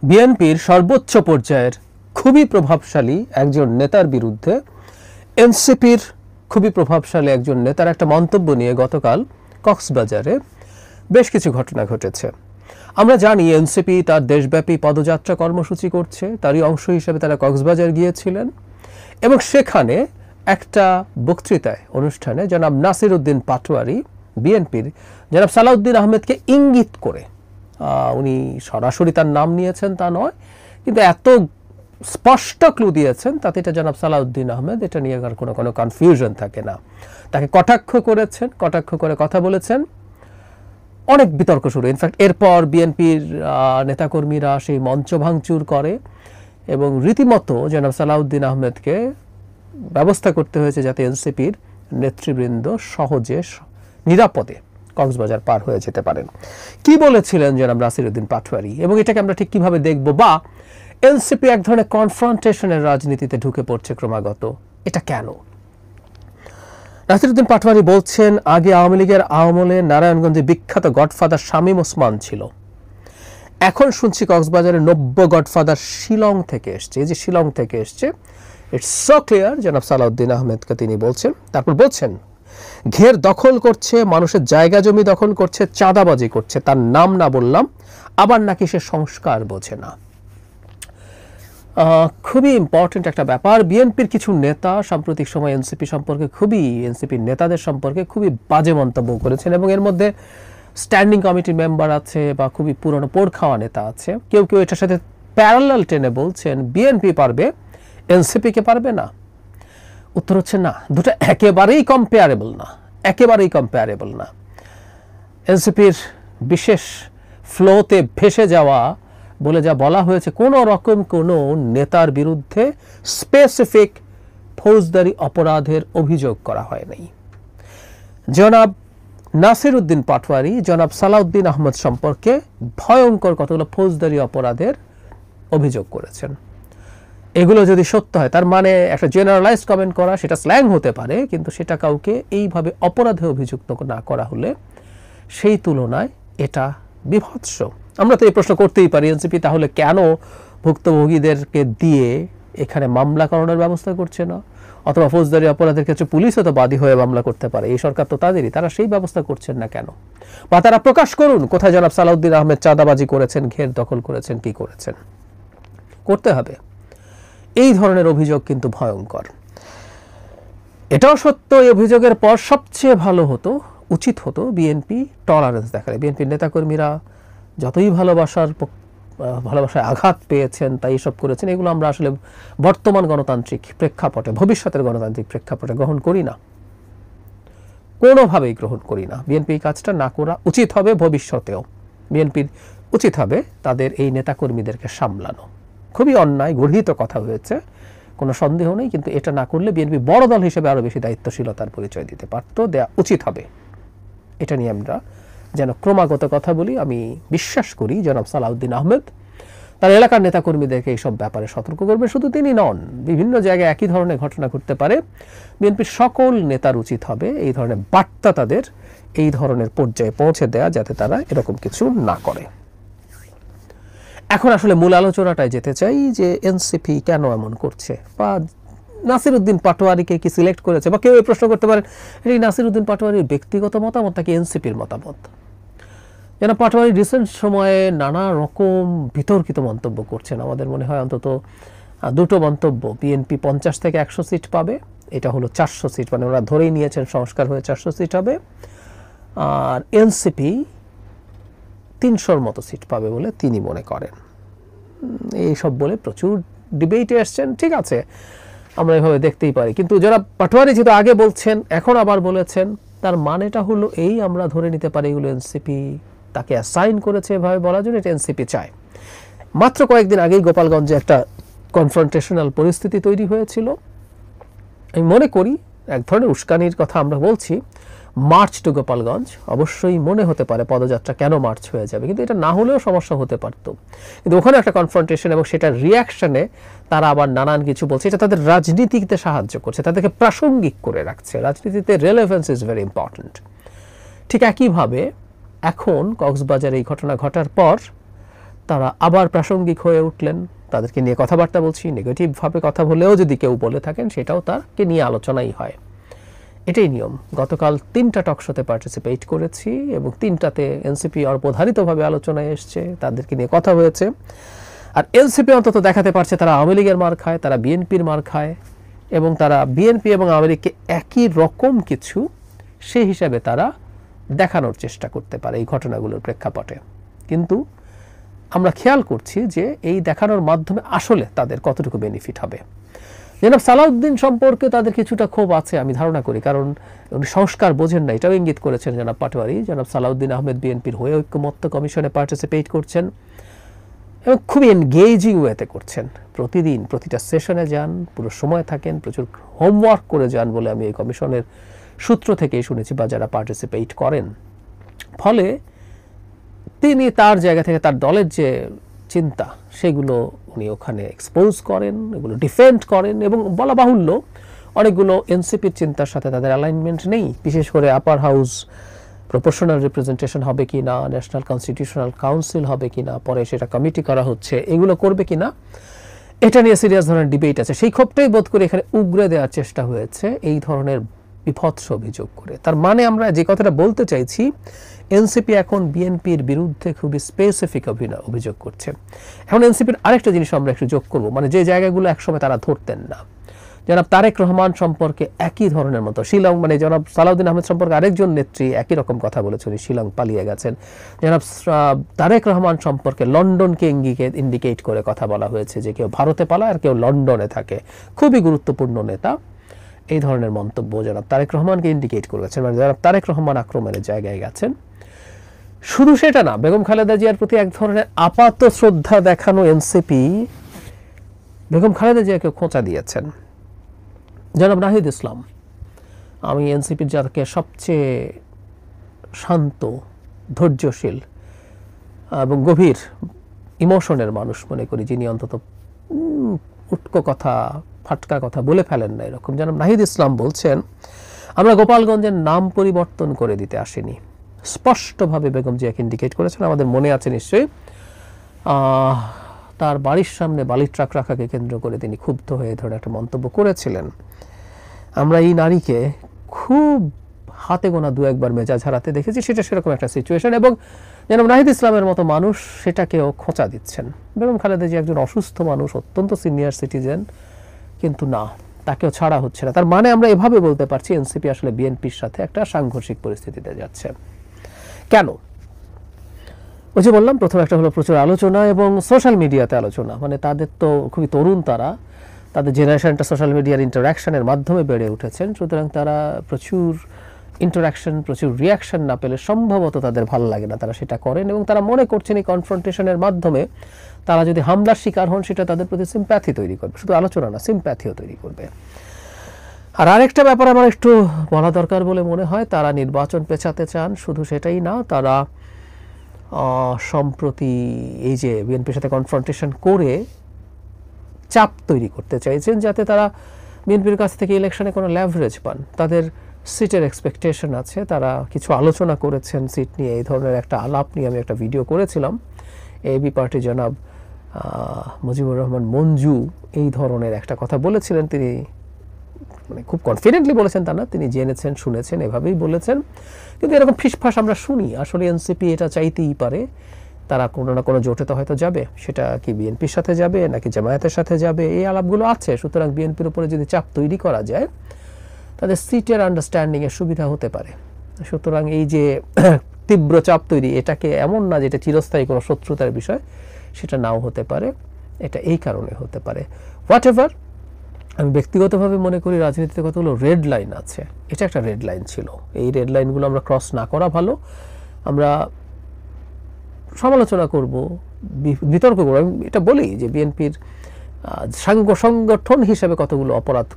বিএনপির সর্বোচ্চ পর্যায়ের খুবই প্রভাবশালী একজন নেতার বিরুদ্ধে এনসিপির খুবই প্রভাবশালী একজন নেতার একটা মন্তব্য নিয়ে গতকাল কক্সবাজারে বেশ কিছু ঘটনা ঘটেছে। আমরা জানি এনসিপি তার দেশব্যাপী পদযাত্রা কর্মসূচি করছে, তারই অংশ হিসেবে তারা কক্সবাজার গিয়েছিলেন এবং সেখানে একটা বক্তৃতায় অনুষ্ঠানে জনাব নাসির উদ্দিন পাটোয়ারি বিএনপির জনাব সালাউদ্দিন আহমেদকে ইঙ্গিত করে, উনি সরাসরি তার নাম নিয়েছেন তা নয়, কিন্তু এত স্পষ্ট ক্লু দিয়েছেন তাতে এটা জনাব সালাউদ্দিন আহমেদ, এটা নিয়ে আর কোনো কনফিউশন থাকে না। তাকে কটাক্ষ করেছেন, কটাক্ষ করে কথা বলেছেন, অনেক বিতর্ক শুরু। ইনফ্যাক্ট এরপর বিএনপির নেতাকর্মীরা সেই মঞ্চ ভাঙচুর করে এবং রীতিমতো জনাব সালাউদ্দিন আহমেদকে ব্যবস্থা করতে হয়েছে যাতে এনসিপির নেতৃবৃন্দ সহজে নিরাপদে কক্সবাজার পার হয়ে যেতে পারেন। কি বলেছিলেন জনাব নাসির উদ্দিন পাটোয়ারি এবং এটাকে আমরা ঠিক কিভাবে দেখব, বা এনসিপি এক ধরনের কনফ্রন্টেশনের রাজনীতিতে ঢুকে পড়ছে ক্রমাগত, এটা কেন? নাসির উদ্দিন পাটোয়ারি বলছেন, আগে আওয়ামী লীগের আমলে নারায়ণগঞ্জে বিখ্যাত গডফাদার শামীম ওসমান ছিল, এখন শুনছি কক্সবাজারে নব্য গডফাদার শিলং থেকে এসছে। এই যে শিলং থেকে এসছে, ইটস সো ক্লিয়ার জনাব সালাউদ্দিন আহমেদকে তিনি বলছেন। তারপর বলছেন ঘের দখল করছে, মানুষের জায়গা জমি দখল করছে, চাঁদাবাজি করছে, তার নাম না বললাম, আবার নাকি সে সংস্কার বোঝে না। খুবই ইম্পর্টেন্ট একটা ব্যাপার। বিএনপির কিছু নেতা সাম্প্রতিক সময় এনসিপির নেতাদের সম্পর্কে খুবই বাজে মন্তব্য করেছেন এবং এর মধ্যে স্ট্যান্ডিং কমিটি মেম্বার আছে বা খুবই পুরনো পোড় খাওয়া নেতা আছে। কেউ কেউ এটার সাথে প্যারালাল টেনে বলছেন বিএনপি পারবে, এনসিপিকে পারবে না। উত্তর হচ্ছে না, দুটো একেবারেই কম্পেয়ারেবল না। এনসিপির বিশেষ ফ্লোতে ভেসে যাওয়া বলে যা বলা হয়েছে, কোনো রকম কোনো নেতার বিরুদ্ধে স্পেসিফিক ফৌজদারি অপরাধের অভিযোগ করা হয় নাই। জনাব নাসির উদ্দিন পাটোয়ারি জনাব সালাউদ্দিন আহমেদ সম্পর্কে ভয়ঙ্কর কতগুলো ফৌজদারি অপরাধের অভিযোগ করেছেন। এগুলো যদি সত্য হয়, তার মানে একটা জেনারেলাইজড কমেন্ট করা, সেটা স্ল্যাং হতে পারে, কিন্তু সেটা কাউকে এইভাবে অপরাধে অভিযুক্ত না করা হলে সেই তুলনায় এটা বিভৎস। আমরা তো এই প্রশ্ন করতেই পারি, এনসিপি তাহলে কেন ভুক্তভোগীদেরকে দিয়ে এখানে মামলা করানোর ব্যবস্থা করছে না, অথবা ফৌজদারি অপরাধের ক্ষেত্রে পুলিশও তো বাদী হয়ে মামলা করতে পারে, এই সরকার তো তাদেরই, তারা সেই ব্যবস্থা করছেন না কেন? বা তারা প্রকাশ করুন কোথায় জনাব সালাউদ্দিন আহমেদ চাঁদাবাজি করেছেন, ঘের দখল করেছেন, কি করেছেন। করতে হবে। এই ধরনের অভিযোগ কিন্তু ভয়ঙ্কর। এটাও সত্য, এই অভিযোগের পর সবচেয়ে উচিত হতো বিএনপি টলারেন্স দেখালে। বিএনপির নেতাকর্মীরা যতই ভালোবাসায় আঘাত পেয়েছেন তাই এসব করেছেন, এগুলো আমরা আসলে বর্তমান গণতান্ত্রিক প্রেক্ষাপটে, ভবিষ্যতের গণতান্ত্রিক প্রেক্ষাপটে গ্রহণ করি না, কোনোভাবেই গ্রহণ করি না। বিএনপি কাজটা না করা উচিত হবে। ভবিষ্যতেও বিএনপির উচিত হবে তাদের এই নেতাকর্মীদেরকে সামলানো। খুবই অন্যায়, গর্হিত কথা হয়েছে, কোনো সন্দেহ নেই, কিন্তু এটা না করলে বিএনপি বড় দল হিসেবে আরও বেশি দায়িত্বশীলতার পরিচয় দিতে পারত, দেয়া উচিত হবে। এটা নিয়ে আমরা যেন ক্রমাগত কথা বলি। আমি বিশ্বাস করি জনাব সালাউদ্দিন আহমেদ তার এলাকার নেতাকর্মীদেরকে এইসব ব্যাপারে সতর্ক করবে। শুধু তিনি নন, বিভিন্ন জায়গায় একই ধরনের ঘটনা ঘটতে পারে। বিএনপির সকল নেতার উচিত হবে এই ধরনের বার্তা তাদের এই ধরনের পর্যায়ে পৌঁছে দেয়া, যাতে তারা এরকম কিছু না করে। এখন আসলে মূল আলোচনাটায় যেতে চাই যে এনসিপি কেন এমন করছে, বা নাসির উদ্দিন পাটোয়ারিকে কি সিলেক্ট করেছে, বা কেউ এই প্রশ্ন করতে পারেন এই নাসির উদ্দিন পাটোয়ারির ব্যক্তিগত মতামত নাকি এনসিপির মতামত। যেন পাটোয়ারি রিসেন্ট সময়ে নানা রকম বিতর্কিত মন্তব্য করছেন। আমাদের মনে হয় অন্তত দুটো মন্তব্য, বিএনপি 50 থেকে 100 সিট পাবে, এটা হলো 400 সিট, মানে ওরা ধরেই নিয়েছেন সংস্কার হয়ে 400 সিট হবে, আর এনসিপি 300-র মতো সিট পাবে বলে তিনি মনে করেন। এইসব বলে প্রচুর ডিবেটে আসছেন, ঠিক আছে, আমরা এভাবে দেখতেই পারি। কিন্তু যারা পাটোয়ারি যেহেতু আগে বলছেন, এখন আবার বলেছেন, তার মানেটা হলো এই, আমরা ধরে নিতে পারি এগুলো এনসিপি তাকে অ্যাসাইন করেছে এভাবে বলার জন্য, এটা এনসিপি চায়। মাত্র কয়েকদিন আগেই গোপালগঞ্জে একটা কনফ্রন্টেশনাল পরিস্থিতি তৈরি হয়েছিল। আমি মনে করি এক ধরনের উস্কানির কথা আমরা বলছি। মার্চ টু গোপালগঞ্জ, অবশ্যই মনে হতে পারে পদযাত্রা কেন মার্চ হয়ে যাবে, কিন্তু এটা না হলেও সমস্যা হতে পারত। কিন্তু ওখানে একটা কনফ্রন্টেশন এবং সেটার রিয়াকশনে তারা আবার নানান কিছু বলছে, এটা তাদের রাজনীতিতে সাহায্য করছে, তাদেরকে প্রাসঙ্গিক করে রাখছে। রাজনীতিতে রেলেভেন্স ইজ ভেরি ইম্পর্ট্যান্ট। ঠিক একইভাবে এখন কক্সবাজারে এই ঘটনা ঘটার পর তারা আবার প্রাসঙ্গিক হয়ে উঠলেন। তাদেরকে নিয়ে কথাবার্তা বলছি, নেগেটিভভাবে কথা বলেও যদি কেউ বলে থাকেন সেটাও তারকে নিয়ে আলোচনাই হয়, এটাই নিয়ম। গতকাল 3টা টকশোতে পার্টিসিপেট করেছি এবং 3টাতে এনসিপি অবধারিতভাবে আলোচনায় এসছে, তাদেরকে নিয়ে কথা হয়েছে। আর এনসিপি অন্তত দেখাতে পারছে তারা আওয়ামী লীগের মার খায়, তারা বিএনপির মার খায় এবং তারা বিএনপি এবং আওয়ামী লীগকে একই রকম কিছু সেই হিসাবে তারা দেখানোর চেষ্টা করতে পারে এই ঘটনাগুলোর প্রেক্ষাপটে। কিন্তু আমরা খেয়াল করছি যে এই দেখানোর মাধ্যমে আসলে তাদের কতটুকু বেনিফিট হবে। জনাব সালাউদ্দিন সম্পর্কে তাদের কিছুটা ক্ষোভ আছে আমি ধারণা করি, কারণ উনি সংস্কার বোঝেন না, এটাও ইঙ্গিত করেছেন জনাব পাটোয়ারি। জনাব সালাউদ্দিন আহমেদ বিএনপির হয়ে ঐক্যমত্য কমিশনে পার্টিসিপেট করছেন এবং খুবই এনগেজিং ওয়েতে করছেন। প্রতিদিন প্রতিটা সেশনে যান, পুরো সময় থাকেন, প্রচুর হোমওয়ার্ক করে যান বলে আমি এই কমিশনের সূত্র থেকেই শুনেছি বা যারা পার্টিসিপেট করেন। ফলে তিনি তার জায়গা থেকে তার দলের যে চিন্তা সেগুলো উনি ওখানে এক্সপোজ করেন, এগুলো ডিফেন্ড করেন এবং বলা বাহুল্য অনেকগুলো এনসিপির চিন্তার সাথে তাদের অ্যালাইনমেন্ট নেই। বিশেষ করে আপার হাউস প্রপোর্শনাল রিপ্রেজেন্টেশন হবে কি না, ন্যাশনাল কনস্টিটিউশনাল কাউন্সিল হবে কি না, পরে সেটা কমিটি করা হচ্ছে, এগুলো করবে কি না, এটা নিয়ে সিরিয়াস ধরনের ডিবেট আছে। সেই ক্ষোভটাই বোধ করে এখানে উগরে দেওয়ার চেষ্টা হয়েছে এই ধরনের বিভৎস অভিযোগ করে। তার মানে আমরা যে কথাটা বলতে চাইছি, এনসিপি এখন বিএনপির বিরুদ্ধে খুবই স্পেসিফিক অভিযোগ করছে। এখন এনসিপির আরেকটা জিনিস আমরা একটু যোগ করবো, মানে যে জায়গাগুলো একসময় তারা ধরতেন না। জনাব তারেক রহমান সম্পর্কে একই ধরনের মতো শিলং, মানে জনাব সালাউদ্দিন আহমেদ সম্পর্কে আরেকজন নেত্রী একই রকম কথা বলেছেন, শিলং পালিয়ে গেছেন। জনাব তারেক রহমান সম্পর্কে লন্ডনকে ইন্ডিকেট করে কথা বলা হয়েছে যে কেউ ভারতে পালায় আর কেউ লন্ডনে থাকে, খুবই গুরুত্বপূর্ণ নেতা। এই ধরনের মন্তব্য জনাব তারেক রহমানকে ইন্ডিকেট করেছেন, মানে জনাব তারেক রহমান আক্রমণের জায়গায় গেছেন। শুধু সেটা না, বেগম খালেদা জিয়ার প্রতি এক ধরনের আপাত শ্রদ্ধা দেখানো এনসিপি বেগম খালেদা জিয়াকে খোঁচা দিয়েছেন। জনাব নাহিদ ইসলাম, আমি এনসিপির যাকে সবচেয়ে শান্ত, ধৈর্যশীল এবং গভীর ইমোশনের মানুষ মনে করি, যিনি অন্তত উটকো কথা, ফাটকা কথা বলে ফেলেন না এরকম, জনাব নাহিদ ইসলাম বলছেন আমরা গোপালগঞ্জের নাম পরিবর্তন করে দিতে আসিনি। স্পষ্টভাবে বেগম জিয়াকে ইন্ডিকেট করেছেন। আমাদের মনে আছে নিশ্চয়ই তার বাড়ির সামনে বালির ট্রাক রাখাকে কেন্দ্র করে তিনি ক্ষুব্ধ হয়ে ধরে একটা মন্তব্য করেছিলেন। আমরা এই নারীকে খুব হাতে গোনা দু একবার মেজাজ হারাতে দেখেছি, সেটা সেরকম একটা সিচুয়েশন এবং জনাব নাহিদ ইসলামের মতো মানুষ সেটাকেও খোঁচা দিচ্ছেন। বেগম খালেদা জিয়া একজন অসুস্থ মানুষ, অত্যন্ত সিনিয়র সিটিজেন, কিন্তু না, তাকেও ছাড়া হচ্ছে না। তার মানে আমরা এভাবে বলতে পারছি এনসিপি আসলে বিএনপির সাথে একটা সাংঘর্ষিক পরিস্থিতিতে যাচ্ছে। কেন? ওই যে বললাম, প্রথম একটা হলো প্রচুর আলোচনা এবং সোশ্যাল মিডিয়াতে আলোচনা, মানে তাদের তো খুবই তরুণ, তাদের জেনারেশনটা সোশ্যাল মিডিয়ার ইন্টারাকশনের মাধ্যমে বেড়ে উঠেছেন, সুতরাং তারা প্রচুর ইন্টারাকশন, প্রচুর রিয়াকশন না পেলে সম্ভবত তাদের ভালো লাগে না, তারা সেটা করেন এবং তারা মনে করছেন এই কনফ্রন্টেশনের মাধ্যমে তারা যদি হামলার শিকার হন সেটা তাদের প্রতি সিম্প্যাথি তৈরি করবে, শুধু আলোচনা না, সিম্প্যাথিও তৈরি করবে। আর আরেকটা ব্যাপার আমার একটু বলা দরকার বলে মনে হয়, তারা নির্বাচন পেছাতে চান, শুধু সেটাই না, তারা সম্প্রতি এই যে বিএনপির সাথে কনফ্রন্টেশন করে চাপ তৈরি করতে চাইছেন যাতে তারা বিএনপির কাছ থেকে ইলেকশনে কোনো লেভারেজ পান। তাদের সিটের এক্সপেকটেশন আছে, তারা কিছু আলোচনা করেছেন সিট নিয়ে, এই ধরনের একটা আলাপ নিয়ে আমি একটা ভিডিও করেছিলাম। এবি পার্টি জনাব মুজিবুর রহমান মঞ্জু এই ধরনের একটা কথা বলেছিলেন, তিনি মানে খুব কনফিডেন্টলি বলেছেন তা না, তিনি জেনেছেন, শুনেছেন, এভাবেই বলেছেন। কিন্তু এরকম ফিসফাস আমরা শুনি, আসলে এনসিপি এটা চাইতেই পারে, তারা কোনো না কোনো জোটে তো হয়তো যাবে, সেটা কি বিএনপির সাথে যাবে নাকি জামায়াতের সাথে যাবে, এই আলাপগুলো আছে। সুতরাং বিএনপির উপরে যদি চাপ তৈরি করা যায় তাদের সিটের আন্ডারস্ট্যান্ডিংয়ের সুবিধা হতে পারে। সুতরাং এই যে তীব্র চাপ তৈরি, এটাকে এমন না যে এটা চিরস্থায়ী কোনো শত্রুতার বিষয়, সেটা নাও হতে পারে, এটা এই কারণে হতে পারে। হোয়াট এভার, আমি ব্যক্তিগতভাবে মনে করি রাজনীতিতে কতগুলো রেড লাইন আছে, এটা একটা রেড লাইন ছিল, এই রেড লাইনগুলো আমরা ক্রস না করা ভালো। আমরা সমালোচনা করব, বিতর্ক করব, আমি এটা বলি যে বিএনপির সংগঠন হিসেবে কতগুলো অপরাধ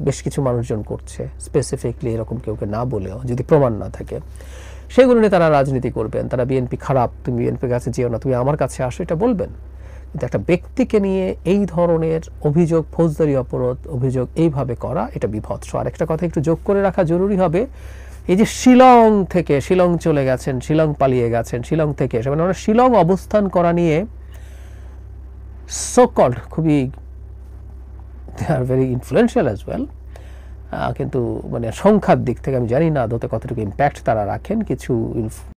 বেশ কিছু মানুষজন করছে, স্পেসিফিকলি এরকম কেউ না বলেও যদি প্রমাণ না থাকে, সেগুলো নিয়ে তারা রাজনীতি করবেন। তারা বিএনপি খারাপ, তুমি বিএনপির কাছে যেও না, তুমি আমার কাছে আসো, এটা বলবেন। কিন্তু একটা ব্যক্তিকে নিয়ে এই ধরনের অভিযোগ, ফৌজদারি অপরাধ অভিযোগ এইভাবে করা, এটা বিভৎস। আর একটা কথা একটু যোগ করে রাখা জরুরি হবে, এই যে শিলং থেকে, শিলং চলে গেছেন, শিলং পালিয়ে গেছেন, শিলং থেকে এসে, মানে শিলং অবস্থান করা নিয়ে সো কল্ড খুবই they are very influential as well, কিন্তু মানে সংখ্যার দিক থেকে আমি জানি না আদতে কতটুকু ইম্প্যাক্ট তারা রাখেন। কিছু